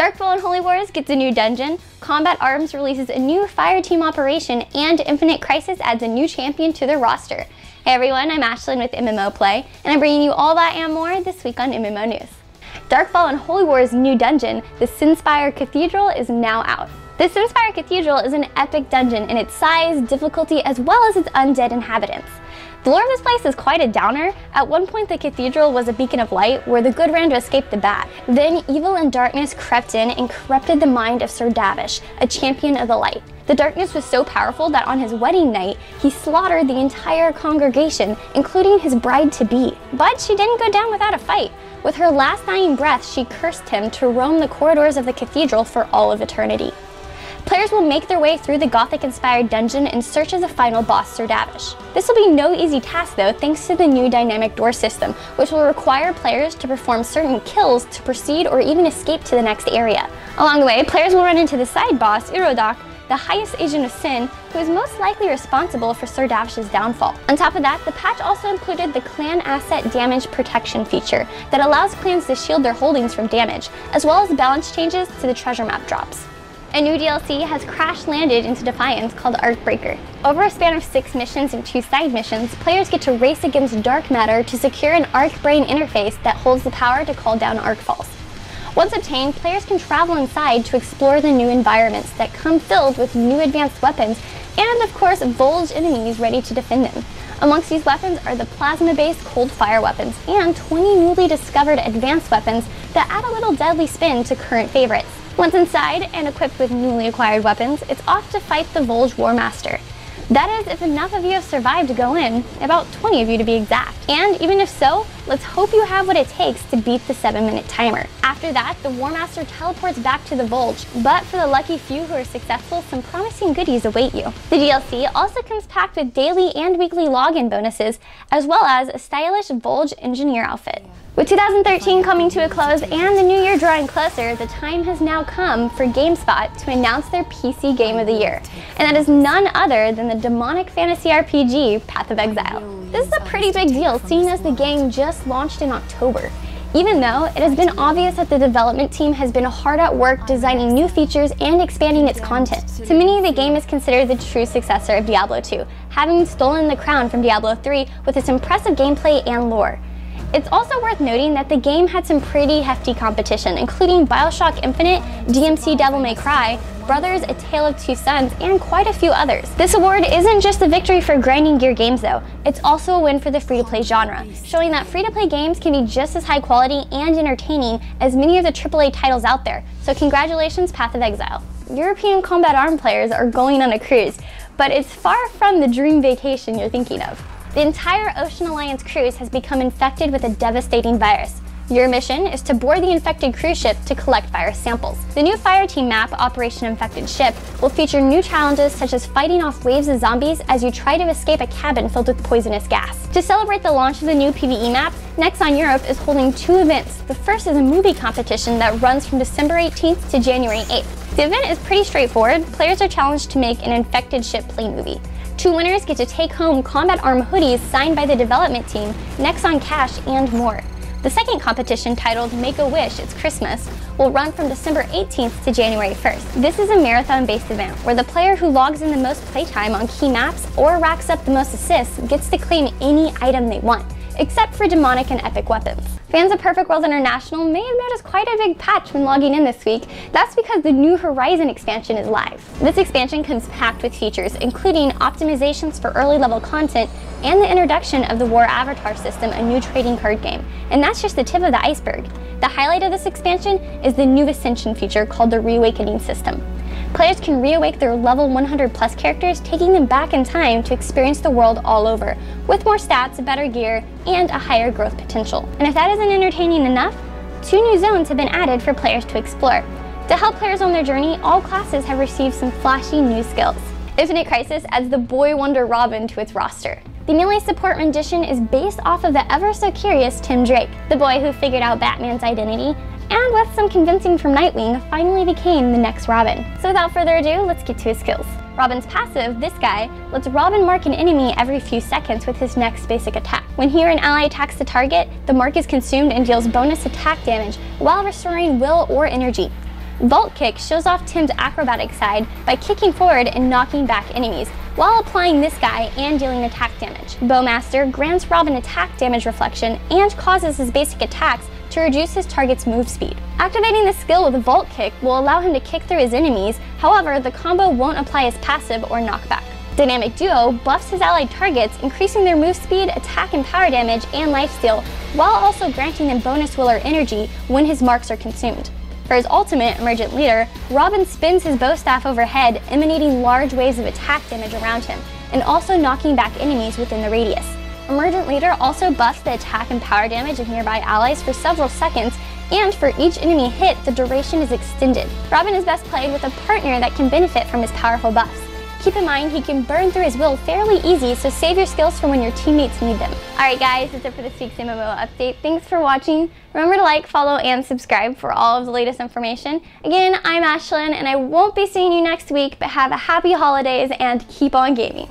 Darkfall Unholy Wars gets a new dungeon, Combat Arms releases a new Fireteam operation, and Infinite Crisis adds a new champion to their roster. Hey everyone, I'm Ashlen with MMO Play, and I'm bringing you all that and more this week on MMO News. Darkfall Unholy Wars' new dungeon, the Sinspire Cathedral, is now out. The Sinspire Cathedral is an epic dungeon in its size, difficulty, as well as its undead inhabitants. The lore of this place is quite a downer. At one point the cathedral was a beacon of light where the good ran to escape the bad. Then evil and darkness crept in and corrupted the mind of Sir Davish, a champion of the light. The darkness was so powerful that on his wedding night, he slaughtered the entire congregation, including his bride-to-be. But she didn't go down without a fight. With her last dying breath, she cursed him to roam the corridors of the cathedral for all of eternity. Players will make their way through the Gothic-inspired dungeon in search of the final boss, Sir Davish. This will be no easy task though, thanks to the new dynamic door system, which will require players to perform certain kills to proceed or even escape to the next area. Along the way, players will run into the side boss, Irodok, the highest agent of sin, who is most likely responsible for Sir Davish's downfall. On top of that, the patch also included the clan asset damage protection feature that allows clans to shield their holdings from damage, as well as balance changes to the treasure map drops. A new DLC has crash-landed into Defiance called Arcbreaker. Over a span of 6 missions and 2 side missions, players get to race against dark matter to secure an Arc Brain interface that holds the power to call down Arcfalls. Once obtained, players can travel inside to explore the new environments that come filled with new advanced weapons and, of course, Volge enemies ready to defend them. Amongst these weapons are the plasma-based cold fire weapons and 20 newly discovered advanced weapons that add a little deadly spin to current favorites. Once inside and equipped with newly acquired weapons, it's off to fight the Volge War Master. That is, if enough of you have survived to go in, about 20 of you to be exact. And even if so, let's hope you have what it takes to beat the 7-minute timer. After that, the War Master teleports back to the Volge, but for the lucky few who are successful, some promising goodies await you. The DLC also comes packed with daily and weekly login bonuses, as well as a stylish Volge engineer outfit. With 2013 coming to a close and the new year drawing closer, the time has now come for GameSpot to announce their PC Game of the Year. And that is none other than the demonic fantasy RPG, Path of Exile. This is a pretty big deal, seeing as the game just launched in October. Even though it has been obvious that the development team has been hard at work designing new features and expanding its content. To many, the game is considered the true successor of Diablo 2, having stolen the crown from Diablo 3 with its impressive gameplay and lore. It's also worth noting that the game had some pretty hefty competition, including BioShock Infinite, DMC Devil May Cry, Brothers: A Tale of Two Sons, and quite a few others. This award isn't just a victory for grinding gear games though, it's also a win for the free-to-play genre, showing that free-to-play games can be just as high quality and entertaining as many of the AAA titles out there. So congratulations, Path of Exile. European Combat Arms players are going on a cruise, but it's far from the dream vacation you're thinking of. The entire Ocean Alliance cruise has become infected with a devastating virus. Your mission is to board the infected cruise ship to collect virus samples. The new Fireteam map, Operation Infected Ship, will feature new challenges such as fighting off waves of zombies as you try to escape a cabin filled with poisonous gas. To celebrate the launch of the new PvE map, Nexon Europe is holding 2 events. The first is a movie competition that runs from December 18th to January 8th. The event is pretty straightforward. Players are challenged to make an infected ship play movie. 2 winners get to take home Combat Arm hoodies signed by the development team, Nexon Cash, and more. The second competition, titled Make a Wish, It's Christmas, will run from December 18th to January 1st. This is a marathon-based event where the player who logs in the most playtime on key maps or racks up the most assists gets to claim any item they want, except for demonic and epic weapons. Fans of Perfect World International may have noticed quite a big patch when logging in this week. That's because the new Horizon expansion is live. This expansion comes packed with features, including optimizations for early level content and the introduction of the War Avatar system, a new trading card game. And that's just the tip of the iceberg. The highlight of this expansion is the new Ascension feature called the Reawakening system. Players can reawake their level 100 plus characters, taking them back in time to experience the world all over, with more stats, better gear, and a higher growth potential. And if that isn't entertaining enough, 2 new zones have been added for players to explore. To help players on their journey, all classes have received some flashy new skills. Infinite Crisis adds the boy wonder Robin to its roster. The melee support rendition is based off of the ever-so-curious Tim Drake, the boy who figured out Batman's identity, and with some convincing from Nightwing, finally became the next Robin. So without further ado, let's get to his skills. Robin's passive, this guy, lets Robin mark an enemy every few seconds with his next basic attack. When he or an ally attacks the target, the mark is consumed and deals bonus attack damage while restoring will or energy. Vault Kick shows off Tim's acrobatic side by kicking forward and knocking back enemies, while applying this guy and dealing attack damage. Bowmaster grants Robin attack damage reflection and causes his basic attacks to reduce his target's move speed. Activating the skill with Vault Kick will allow him to kick through his enemies, however, the combo won't apply his passive or knockback. Dynamic Duo buffs his allied targets, increasing their move speed, attack and power damage, and lifesteal, while also granting them bonus will or energy when his marks are consumed. For his ultimate, Emergent Leader, Robin spins his bow staff overhead, emanating large waves of attack damage around him, and also knocking back enemies within the radius. Emergent Leader also buffs the attack and power damage of nearby allies for several seconds, and for each enemy hit, the duration is extended. Robin is best played with a partner that can benefit from his powerful buffs. Keep in mind, he can burn through his will fairly easy, so save your skills for when your teammates need them. Alright guys, that's it for this week's MMO update. Thanks for watching. Remember to like, follow, and subscribe for all of the latest information. Again, I'm Ashlen, and I won't be seeing you next week, but have a happy holidays and keep on gaming.